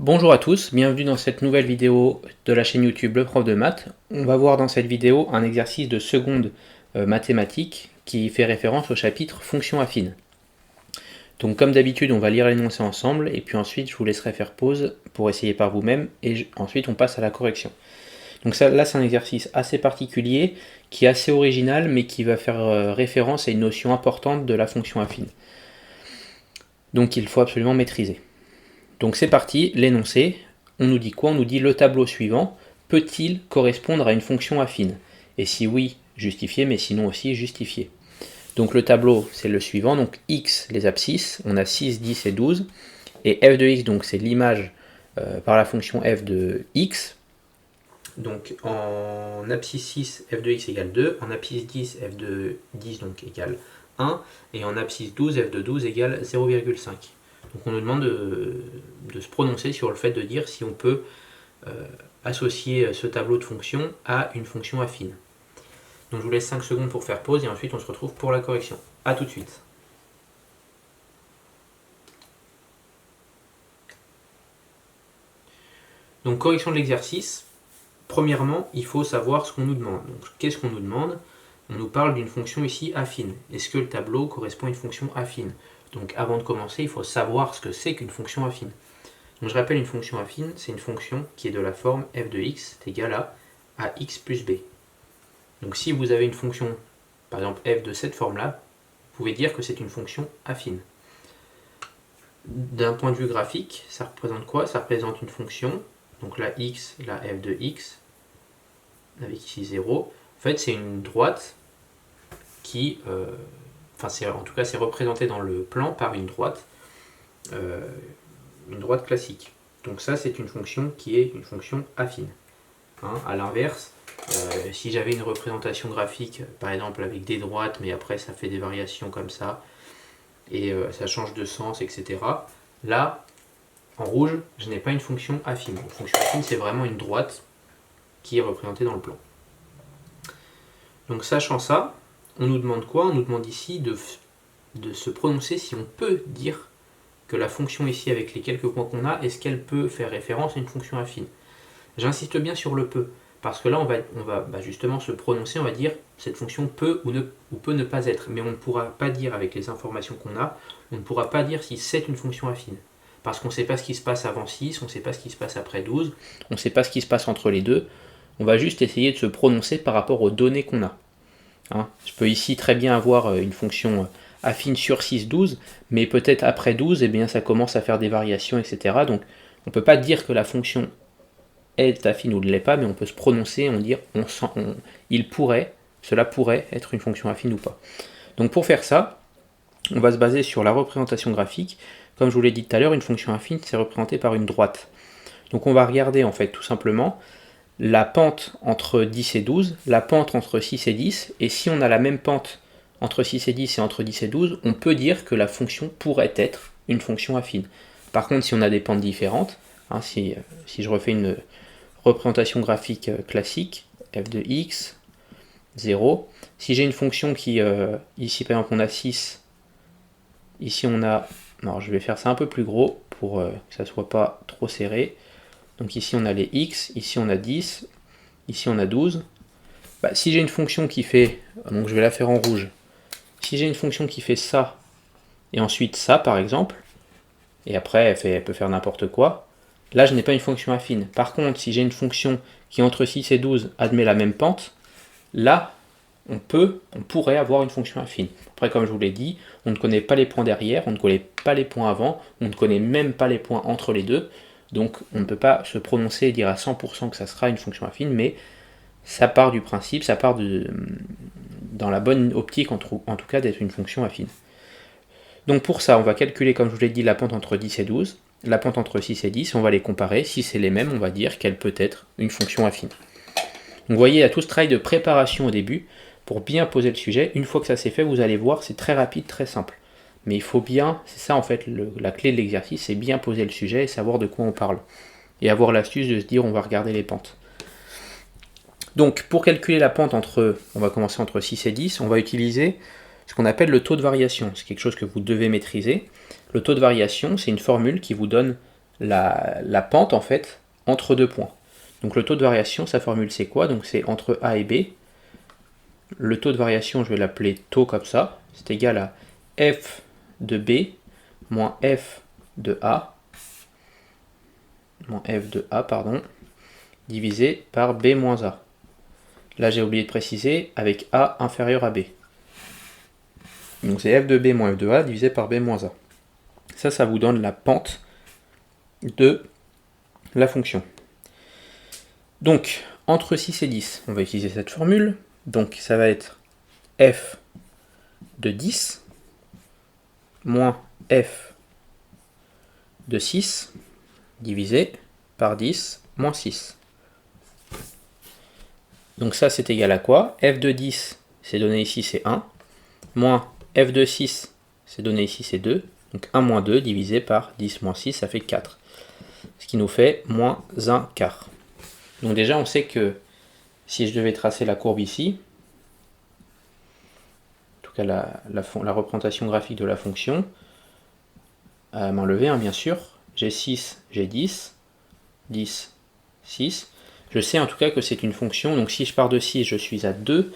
Bonjour à tous, bienvenue dans cette nouvelle vidéo de la chaîne YouTube Le Prof de Maths. On va voir dans cette vidéo un exercice de seconde mathématique qui fait référence au chapitre Fonctions affines. Donc comme d'habitude, on va lire l'énoncé ensemble et puis ensuite je vous laisserai faire pause pour essayer par vous-même et ensuite on passe à la correction. Donc ça, là c'est un exercice assez particulier qui est assez original mais qui va faire référence à une notion importante de la fonction affine. Donc il faut absolument maîtriser. Donc c'est parti, l'énoncé, on nous dit quoi? On nous dit le tableau suivant peut-il correspondre à une fonction affine? Et si oui, justifier, mais sinon aussi justifier. Donc le tableau, c'est le suivant, donc x, les abscisses, on a 6, 10 et 12, et f de x, donc c'est l'image par la fonction f de x. Donc en abscisse 6, f de x égale 2, en abscisse 10, f de 10 donc égale 1, et en abscisse 12, f de 12 égale 0,5. Donc on nous demande de se prononcer sur le fait de dire si on peut associer ce tableau de fonctions à une fonction affine. Donc je vous laisse 5 secondes pour faire pause et ensuite on se retrouve pour la correction. A tout de suite. Donc correction de l'exercice. Premièrement, il faut savoir ce qu'on nous demande. Donc qu'est-ce qu'on nous demande? On nous parle d'une fonction ici affine. Est-ce que le tableau correspond à une fonction affine? Donc avant de commencer, il faut savoir ce que c'est qu'une fonction affine. Donc je rappelle, une fonction affine, c'est une fonction qui est de la forme f de x est égal à ax plus b. Donc si vous avez une fonction, par exemple f de cette forme-là, vous pouvez dire que c'est une fonction affine. D'un point de vue graphique, ça représente quoi? Ça représente une fonction, donc la x, la f de x, avec ici 0. En fait, c'est une droite qui... en tout cas, c'est représenté dans le plan par une droite classique. Donc ça, c'est une fonction qui est une fonction affine. A l'inverse, si j'avais une représentation graphique, par exemple avec des droites, mais après ça fait des variations comme ça, et ça change de sens, etc. Là, en rouge, je n'ai pas une fonction affine. Une fonction affine, c'est vraiment une droite qui est représentée dans le plan. Donc sachant ça, on nous demande quoi? On nous demande ici de se prononcer si on peut dire que la fonction ici, avec les quelques points qu'on a, est-ce qu'elle peut faire référence à une fonction affine? J'insiste bien sur le peut, parce que là, on va justement se prononcer, on va dire cette fonction peut ou peut ne pas être, mais on ne pourra pas dire avec les informations qu'on a, on ne pourra pas dire si c'est une fonction affine. Parce qu'on ne sait pas ce qui se passe avant 6, on ne sait pas ce qui se passe après 12, on ne sait pas ce qui se passe entre les deux, on va juste essayer de se prononcer par rapport aux données qu'on a. Je peux ici très bien avoir une fonction affine sur 6, 12, mais peut-être après 12, eh bien, ça commence à faire des variations, etc. Donc on ne peut pas dire que la fonction est affine ou ne l'est pas, mais on peut se prononcer, on dire cela pourrait être une fonction affine ou pas. Donc pour faire ça, on va se baser sur la représentation graphique. Comme je vous l'ai dit tout à l'heure, une fonction affine, c'est représenté par une droite. Donc on va regarder en fait tout simplement la pente entre 10 et 12, la pente entre 6 et 10, et si on a la même pente entre 6 et 10 et entre 10 et 12, on peut dire que la fonction pourrait être une fonction affine. Par contre, si on a des pentes différentes, si je refais une représentation graphique classique, f de x, 0, si j'ai une fonction qui, ici par exemple on a 6, ici on a, non je vais faire ça un peu plus gros pour que ça ne soit pas trop serré, donc ici on a les x, ici on a 10, ici on a 12. Si j'ai une fonction qui fait, donc je vais la faire en rouge, si j'ai une fonction qui fait ça, et ensuite ça par exemple, et après elle peut faire n'importe quoi, là je n'ai pas une fonction affine. Par contre, si j'ai une fonction qui entre 6 et 12 admet la même pente, là on pourrait avoir une fonction affine. Après, comme je vous l'ai dit, on ne connaît pas les points derrière, on ne connaît pas les points avant, on ne connaît même pas les points entre les deux, donc on ne peut pas se prononcer et dire à 100% que ça sera une fonction affine, mais ça part du principe, ça part dans la bonne optique en tout cas d'être une fonction affine. Donc pour ça, on va calculer, comme je vous l'ai dit, la pente entre 10 et 12, la pente entre 6 et 10, on va les comparer. Si c'est les mêmes, on va dire qu'elle peut être une fonction affine. Donc vous voyez, il y a tout ce travail de préparation au début pour bien poser le sujet. Une fois que ça c'est fait, vous allez voir, c'est très rapide, très simple. Mais il faut bien, c'est ça en fait la clé de l'exercice, c'est bien poser le sujet et savoir de quoi on parle. Et avoir l'astuce de se dire, on va regarder les pentes. Donc pour calculer la pente on va commencer entre 6 et 10, on va utiliser ce qu'on appelle le taux de variation. C'est quelque chose que vous devez maîtriser. Le taux de variation, c'est une formule qui vous donne la pente en fait entre deux points. Donc le taux de variation, sa formule c'est quoi? Donc c'est entre A et B. Le taux de variation, je vais l'appeler taux comme ça, c'est égal à f de B moins f de A, divisé par B moins A. Là j'ai oublié de préciser, avec A inférieur à B. Donc c'est f de B moins f de A divisé par B moins A. Ça vous donne la pente de la fonction. Donc, entre 6 et 10, on va utiliser cette formule. Donc ça va être f de 10 moins f de 6 divisé par 10 moins 6. Donc ça c'est égal à quoi? F de 10, c'est donné ici, c'est 1, moins f de 6, c'est donné ici, c'est 2. Donc 1 moins 2 divisé par 10 moins 6, ça fait 4. Ce qui nous fait moins 1 quart. Donc déjà on sait que si je devais tracer la courbe ici, en tout cas la représentation graphique de la fonction, à main levée bien sûr, j'ai 6, j'ai 10, 10, 6. Je sais en tout cas que c'est une fonction, donc si je pars de 6, je suis à 2.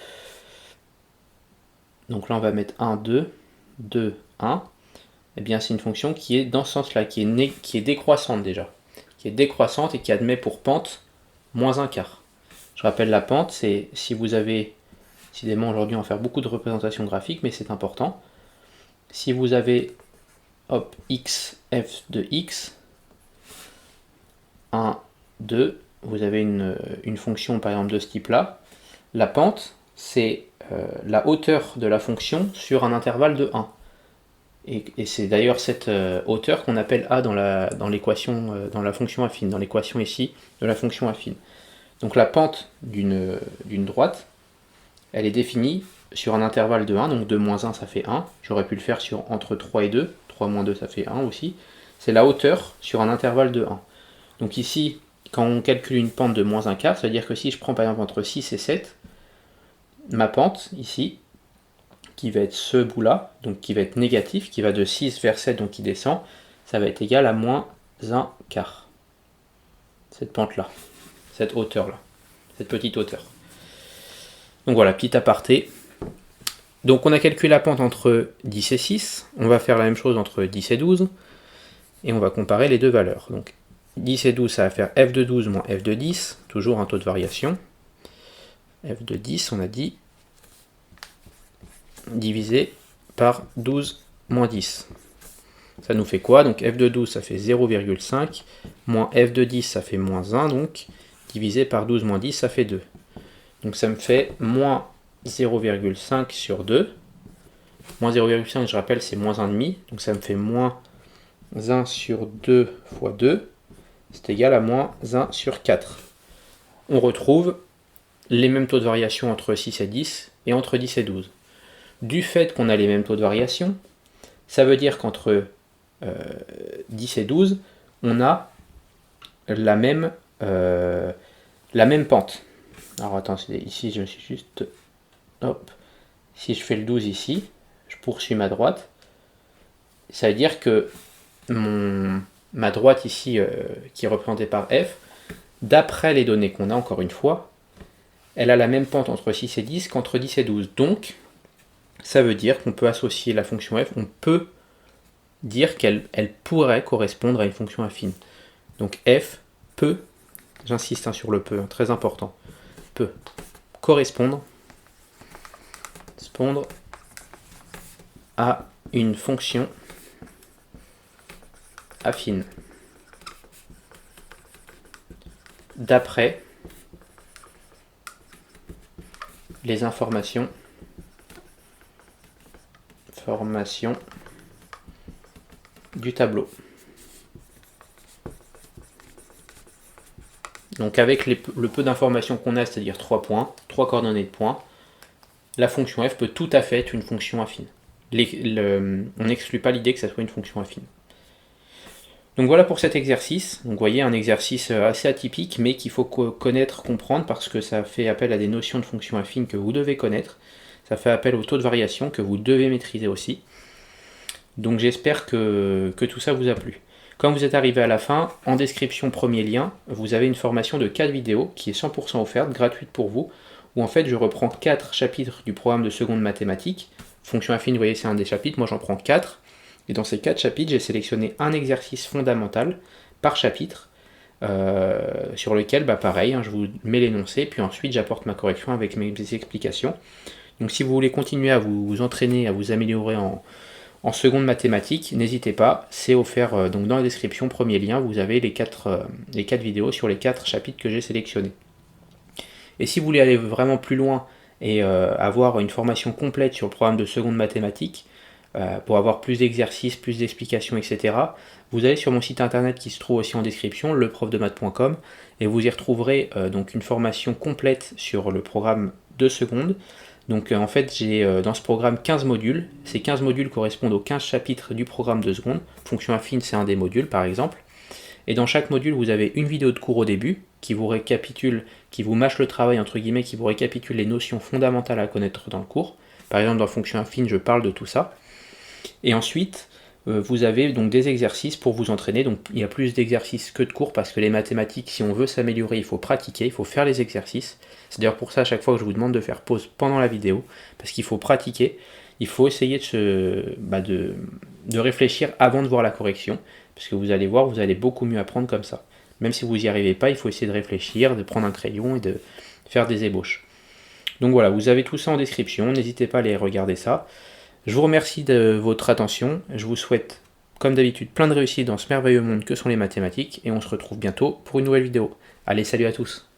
Donc là on va mettre 1, 2, 2, 1. Eh bien c'est une fonction qui est dans ce sens-là, qui est décroissante déjà. Qui est décroissante et qui admet pour pente moins 1 quart. Je rappelle la pente, c'est si vous avez, décidément aujourd'hui on va faire beaucoup de représentations graphiques, mais c'est important. Si vous avez hop, x, f de x, 1, 2, vous avez une fonction par exemple de ce type-là. La pente, c'est la hauteur de la fonction sur un intervalle de 1. Et c'est d'ailleurs cette hauteur qu'on appelle a dans l'équation, dans la fonction affine, dans l'équation ici de la fonction affine. Donc la pente d'une droite, elle est définie sur un intervalle de 1, donc 2 moins 1 ça fait 1. J'aurais pu le faire entre 3 et 2, 3 moins 2 ça fait 1 aussi. C'est la hauteur sur un intervalle de 1. Donc ici, quand on calcule une pente de moins 1 quart, ça veut dire que si je prends par exemple entre 6 et 7, ma pente ici, qui va être ce bout-là, donc qui va être négatif, qui va de 6 vers 7, donc qui descend, ça va être égal à moins 1 quart. Cette pente-là, cette hauteur-là, cette petite hauteur. Donc voilà, petit aparté. Donc on a calculé la pente entre 10 et 6, on va faire la même chose entre 10 et 12, et on va comparer les deux valeurs. Donc 10 et 12, ça va faire f de 12 moins f de 10, toujours un taux de variation. F de 10, on a dit, divisé par 12 moins 10. Ça nous fait quoi? Donc f de 12, ça fait 0,5, moins f de 10, ça fait moins 1, donc, divisé par 12 moins 10, ça fait 2. Donc ça me fait moins 0,5 sur 2. Moins 0,5, je rappelle, c'est moins 1,5, donc ça me fait moins 1 sur 2 fois 2, c'est égal à moins 1 sur 4. On retrouve les mêmes taux de variation entre 6 et 10 et entre 10 et 12. Du fait qu'on a les mêmes taux de variation, ça veut dire qu'entre 10 et 12, on a la même pente. Alors attends, ici je me suis juste... Hop. Si je fais le 12 ici, je poursuis ma droite. Ça veut dire que ma droite ici, qui est représentée par f, d'après les données qu'on a, encore une fois, elle a la même pente entre 6 et 10 qu'entre 10 et 12. Donc, ça veut dire qu'on peut associer la fonction f, on peut dire qu'elle pourrait correspondre à une fonction affine. Donc f peut, j'insiste sur le peut, très important, peut correspondre à une fonction affine d'après les informations du tableau. Donc avec le peu d'informations qu'on a, c'est-à-dire 3 points, 3 coordonnées de points, la fonction f peut tout à fait être une fonction affine. On n'exclut pas l'idée que ça soit une fonction affine. Donc voilà pour cet exercice. Donc vous voyez, un exercice assez atypique, mais qu'il faut connaître, comprendre, parce que ça fait appel à des notions de fonction affine que vous devez connaître. Ça fait appel au taux de variation que vous devez maîtriser aussi. Donc j'espère que tout ça vous a plu. Quand vous êtes arrivé à la fin, en description, premier lien, vous avez une formation de 4 vidéos qui est 100% offerte, gratuite pour vous, où en fait je reprends 4 chapitres du programme de seconde mathématiques. Fonction affine, vous voyez, c'est un des chapitres, moi j'en prends 4. Et dans ces 4 chapitres, j'ai sélectionné un exercice fondamental par chapitre, sur lequel, pareil, je vous mets l'énoncé, puis ensuite j'apporte ma correction avec mes explications. Donc si vous voulez continuer à vous entraîner, à vous améliorer en seconde mathématiques, n'hésitez pas, c'est offert donc dans la description, premier lien, vous avez les 4 vidéos sur les 4 chapitres que j'ai sélectionnés. Et si vous voulez aller vraiment plus loin et avoir une formation complète sur le programme de seconde mathématiques, pour avoir plus d'exercices, plus d'explications, etc., vous allez sur mon site internet qui se trouve aussi en description, leprofdemath.com, et vous y retrouverez donc une formation complète sur le programme de seconde. Donc en fait, j'ai dans ce programme 15 modules. Ces 15 modules correspondent aux 15 chapitres du programme de seconde. Fonction affine, c'est un des modules par exemple. Et dans chaque module, vous avez une vidéo de cours au début qui vous récapitule, qui vous mâche le travail, entre guillemets, qui vous récapitule les notions fondamentales à connaître dans le cours. Par exemple, dans fonction affine, je parle de tout ça. Et ensuite, vous avez donc des exercices pour vous entraîner. Donc il y a plus d'exercices que de cours parce que les mathématiques, si on veut s'améliorer, il faut pratiquer, il faut faire les exercices. C'est d'ailleurs pour ça à chaque fois que je vous demande de faire pause pendant la vidéo, parce qu'il faut pratiquer, il faut essayer de réfléchir avant de voir la correction, parce que vous allez voir, vous allez beaucoup mieux apprendre comme ça. Même si vous n'y arrivez pas, il faut essayer de réfléchir, de prendre un crayon et de faire des ébauches. Donc voilà, vous avez tout ça en description, n'hésitez pas à aller regarder ça. Je vous remercie de votre attention, je vous souhaite, comme d'habitude, plein de réussite dans ce merveilleux monde que sont les mathématiques, et on se retrouve bientôt pour une nouvelle vidéo. Allez, salut à tous!